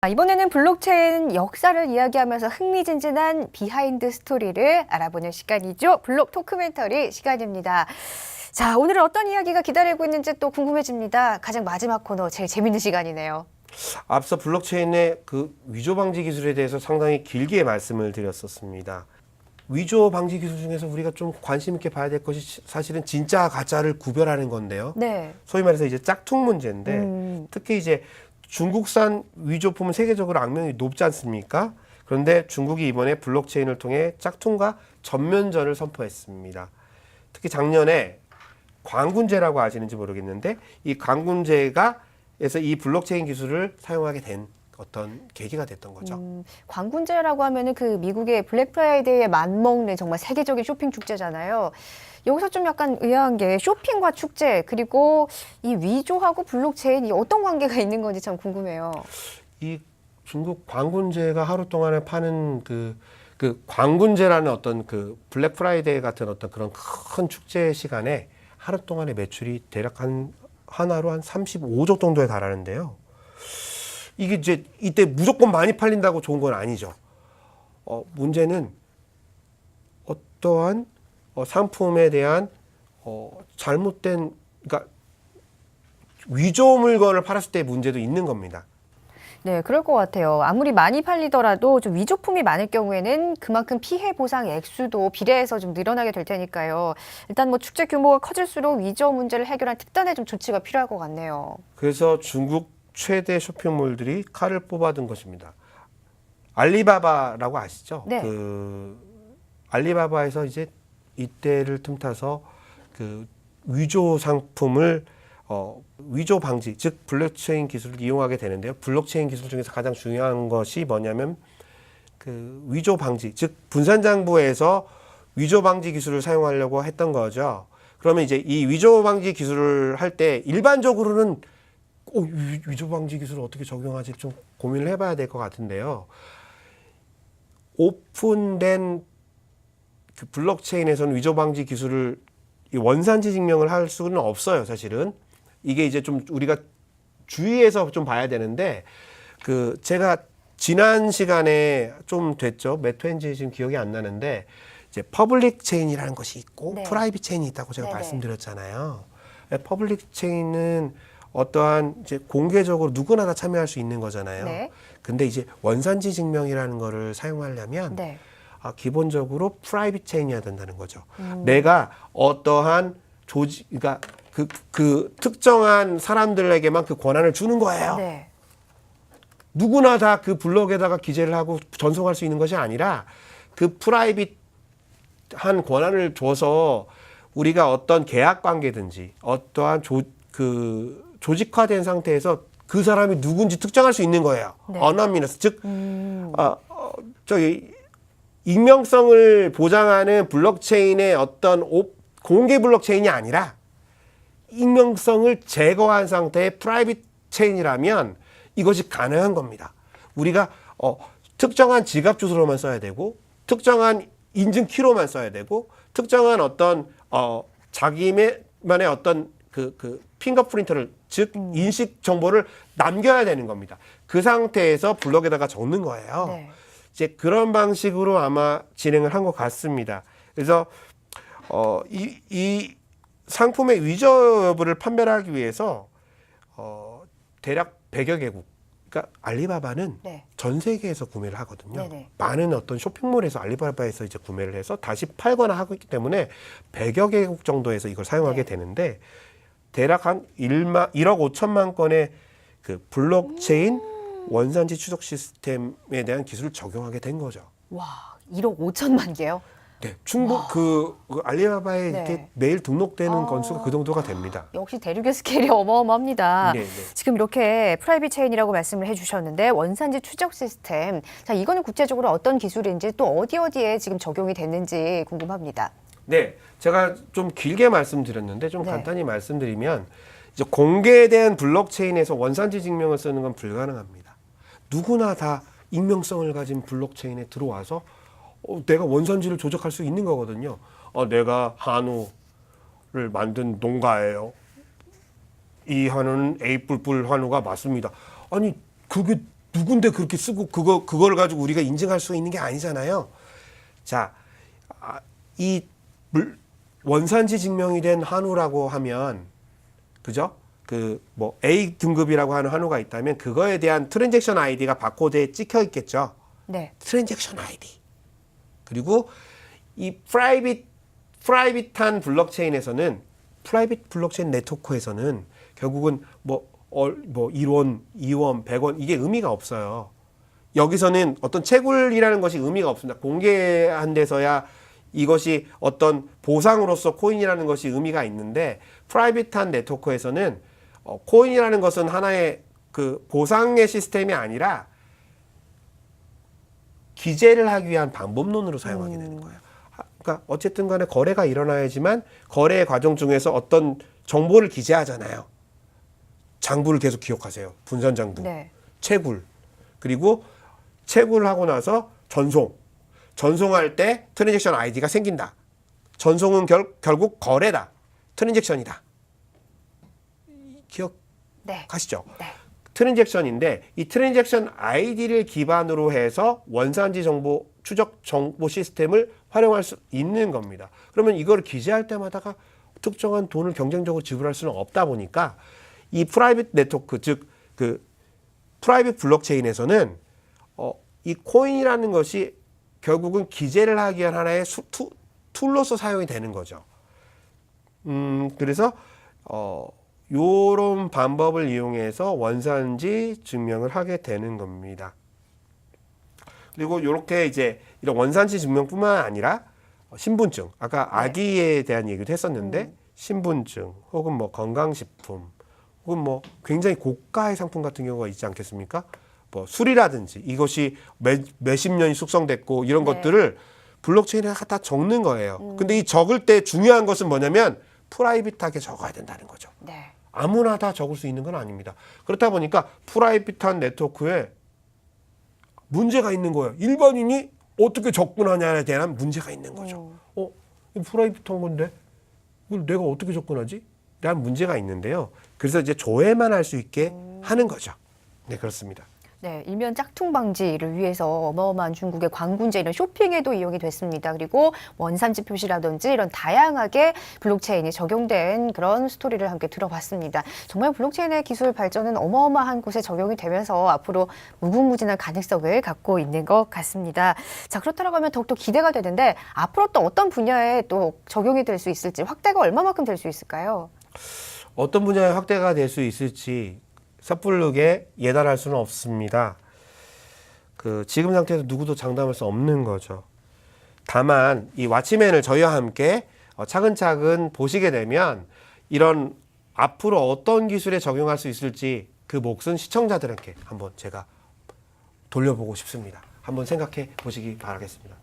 이번에는 블록체인 역사를 이야기하면서 흥미진진한 비하인드 스토리를 알아보는 시간이죠. 블록 토크멘터리 시간입니다. 자, 오늘은 어떤 이야기가 기다리고 있는지 또 궁금해집니다. 가장 마지막 코너, 제일 재밌는 시간이네요. 앞서 블록체인의 그 위조 방지 기술에 대해서 상당히 길게 말씀을 드렸었습니다. 위조 방지 기술 중에서 우리가 좀 관심 있게 봐야 될 것이 사실은 진짜 가짜를 구별하는 건데요. 네. 소위 말해서 이제 짝퉁 문제인데 특히 이제 중국산 위조품은 세계적으로 악명이 높지 않습니까? 그런데 중국이 이번에 블록체인을 통해 짝퉁과 전면전을 선포했습니다. 특히 작년에 광군제라고 아시는지 모르겠는데 이 광군제가 에서 이 블록체인 기술을 사용하게 된 어떤 계기가 됐던 거죠. 광군제라고 하면은 그 미국의 블랙 프라이데이에 맞먹는 정말 세계적인 쇼핑 축제잖아요. 여기서 좀 약간 의아한 게 쇼핑과 축제 그리고 이 위조하고 블록체인이 어떤 관계가 있는 건지 참 궁금해요. 이 중국 광군제가 하루 동안에 파는 그 광군제라는 어떤 그 블랙 프라이데이 같은 어떤 그런 큰 축제 시간에 하루 동안의 매출이 대략 하나로 한 35조 정도에 달하는데요. 이게 이제 이때 무조건 많이 팔린다고 좋은 건 아니죠. 문제는 어떠한 상품에 대한 잘못된, 그러니까 위조 물건을 팔았을 때의 문제도 있는 겁니다. 네, 그럴 것 같아요. 아무리 많이 팔리더라도 좀 위조품이 많을 경우에는 그만큼 피해 보상 액수도 비례해서 좀 늘어나게 될 테니까요. 일단 뭐 축제 규모가 커질수록 위조 문제를 해결한 특단의 좀 조치가 필요할 것 같네요. 그래서 중국 최대 쇼핑몰들이 칼을 뽑아든 것입니다. 알리바바라고 아시죠? 네. 그 알리바바에서 이제 이때를 틈타서 그 위조 상품을 위조 방지, 즉 블록체인 기술을 이용하게 되는데요. 블록체인 기술 중에서 가장 중요한 것이 뭐냐면 그 위조 방지, 즉 분산장부에서 위조 방지 기술을 사용하려고 했던 거죠. 그러면 이제 이 위조 방지 기술을 할 때 일반적으로는 위조 방지 기술을 어떻게 적용하지 좀 고민을 해봐야 될 것 같은데요. 오픈된 그 블록체인에서는 위조 방지 기술을 원산지 증명을 할 수는 없어요, 사실은. 이게 이제 좀 우리가 주의해서 좀 봐야 되는데, 그 제가 지난 시간에 좀 됐죠. 몇 회인지 지금 기억이 안 나는데, 이제 퍼블릭 체인이라는 것이 있고 네. 프라이빗 체인이 있다고 제가 네네. 말씀드렸잖아요. 퍼블릭 체인은 어떠한 이제 공개적으로 누구나 다 참여할 수 있는 거잖아요. 네. 근데 이제 원산지 증명이라는 거를 사용하려면 네. 기본적으로 프라이빗 체인이어야 된다는 거죠. 내가 어떠한 그러니까 그 특정한 사람들에게만 그 권한을 주는 거예요. 네. 누구나 다 그 블록에다가 기재를 하고 전송할 수 있는 것이 아니라 그 프라이빗한 권한을 줘서 우리가 어떤 계약 관계든지 어떠한 조직화된 상태에서 그 사람이 누군지 특정할 수 있는 거예요. 네. 어너미너스, 즉 익명성을 보장하는 블록체인의 어떤 공개 블록체인이 아니라 익명성을 제거한 상태의 프라이빗 체인이라면 이것이 가능한 겁니다. 우리가 특정한 지갑 주소로만 써야 되고 특정한 인증 키로만 써야 되고 특정한 어떤 자기만의 어떤 그 핑거프린터를 즉 인식 정보를 남겨야 되는 겁니다. 그 상태에서 블록에다가 적는 거예요. 네. 이제 그런 방식으로 아마 진행을 한 것 같습니다. 그래서 이 상품의 위조 여부를 판별하기 위해서 대략 100여 개국, 그러니까 알리바바는 네. 전 세계에서 구매를 하거든요. 네네. 많은 어떤 쇼핑몰에서 알리바바에서 이제 구매를 해서 다시 팔거나 하고 있기 때문에 100여 개국 정도에서 이걸 사용하게 네. 되는데 대략 한 1억 5천만 건의 그 블록체인 원산지 추적 시스템에 대한 기술을 적용하게 된 거죠. 와, 1억 5천만 개요? 네, 충분 그 알리바바에 네. 이렇게 매일 등록되는 건수가 그 정도가 됩니다. 역시 대륙의 스케일이 어마어마합니다. 네, 네. 지금 이렇게 프라이빗 체인이라고 말씀을 해주셨는데 원산지 추적 시스템, 자 이거는 구체적으로 어떤 기술인지 또 어디에 지금 적용이 됐는지 궁금합니다. 네, 제가 좀 길게 말씀드렸는데 좀 네. 간단히 말씀드리면 이제 공개된 블록체인에서 원산지 증명을 쓰는 건 불가능합니다. 누구나 다 익명성을 가진 블록체인에 들어와서 내가 원산지를 조작할 수 있는 거거든요. 내가 한우를 만든 농가예요. 이 한우는 A 뿔뿔 한우가 맞습니다. 아니 그게 누군데 그렇게 쓰고 그거를 가지고 우리가 인증할 수 있는 게 아니잖아요. 자, 이 원산지 증명이 된 한우라고 하면 그죠? 그 뭐 A 등급이라고 하는 한우가 있다면 그거에 대한 트랜잭션 아이디가 바코드에 찍혀 있겠죠. 네. 트랜잭션 아이디. 그리고 이 프라이빗한 블록체인에서는 프라이빗 블록체인 네트워크에서는 결국은 뭐 1원, 2원, 100원 이게 의미가 없어요. 여기서는 어떤 채굴이라는 것이 의미가 없습니다. 공개한 데서야 이것이 어떤 보상으로서 코인이라는 것이 의미가 있는데 프라이빗한 네트워크에서는 코인이라는 것은 하나의 그 보상의 시스템이 아니라 기재를 하기 위한 방법론으로 사용하게 되는 거예요. 그러니까 어쨌든 간에 거래가 일어나야지만 거래의 과정 중에서 어떤 정보를 기재하잖아요. 장부를 계속 기억하세요. 분산 장부, 네. 채굴, 그리고 채굴하고 나서 전송할 때 트랜잭션 아이디가 생긴다. 전송은 결국 거래다. 트랜잭션이다. 기억하시죠? 네. 트랜잭션인데 이 트랜잭션 아이디를 기반으로 해서 원산지 정보 추적 정보 시스템을 활용할 수 있는 겁니다. 그러면 이걸 기재할 때마다가 특정한 돈을 경쟁적으로 지불할 수는 없다 보니까 이 프라이빗 네트워크 즉 그 프라이빗 블록체인에서는 이 코인이라는 것이 결국은 기재를 하기 위한 하나의 툴로서 사용이 되는 거죠. 그래서 요런 방법을 이용해서 원산지 증명을 하게 되는 겁니다. 그리고 요렇게 이제 이런 원산지 증명뿐만 아니라 신분증, 아까 아기에 대한 얘기도 했었는데 신분증 혹은 뭐 건강식품 혹은 뭐 굉장히 고가의 상품 같은 경우가 있지 않겠습니까? 뭐 술이라든지 이것이 몇십 년이 숙성됐고 이런 네. 것들을 블록체인에 갖다 적는 거예요. 근데 이 적을 때 중요한 것은 뭐냐면 프라이빗하게 적어야 된다는 거죠. 네. 아무나 다 적을 수 있는 건 아닙니다. 그렇다 보니까 프라이빗한 네트워크에 문제가 있는 거예요. 일반인이 어떻게 접근하냐에 대한 문제가 있는 거죠. 이 프라이빗한 건데 이걸 내가 어떻게 접근하지? 라는 문제가 있는데요. 그래서 이제 조회만 할 수 있게 하는 거죠. 네, 그렇습니다. 네, 일면 짝퉁 방지를 위해서 어마어마한 중국의 광군제 이런 쇼핑에도 이용이 됐습니다. 그리고 원산지 표시라든지 이런 다양하게 블록체인이 적용된 그런 스토리를 함께 들어봤습니다. 정말 블록체인의 기술 발전은 어마어마한 곳에 적용이 되면서 앞으로 무궁무진한 가능성을 갖고 있는 것 같습니다. 자, 그렇다고 하면 더욱더 기대가 되는데 앞으로 또 어떤 분야에 또 적용이 될 수 있을지 확대가 얼마만큼 될 수 있을까요? 어떤 분야에 확대가 될 수 있을지 섣부르게 예단할 수는 없습니다. 지금 상태에서 누구도 장담할 수 없는 거죠. 다만 이 왓치맨을 저희와 함께 차근차근 보시게 되면 이런 앞으로 어떤 기술에 적용할 수 있을지 그 몫은 시청자들에게 한번 제가 돌려보고 싶습니다. 한번 생각해 보시기 바라겠습니다.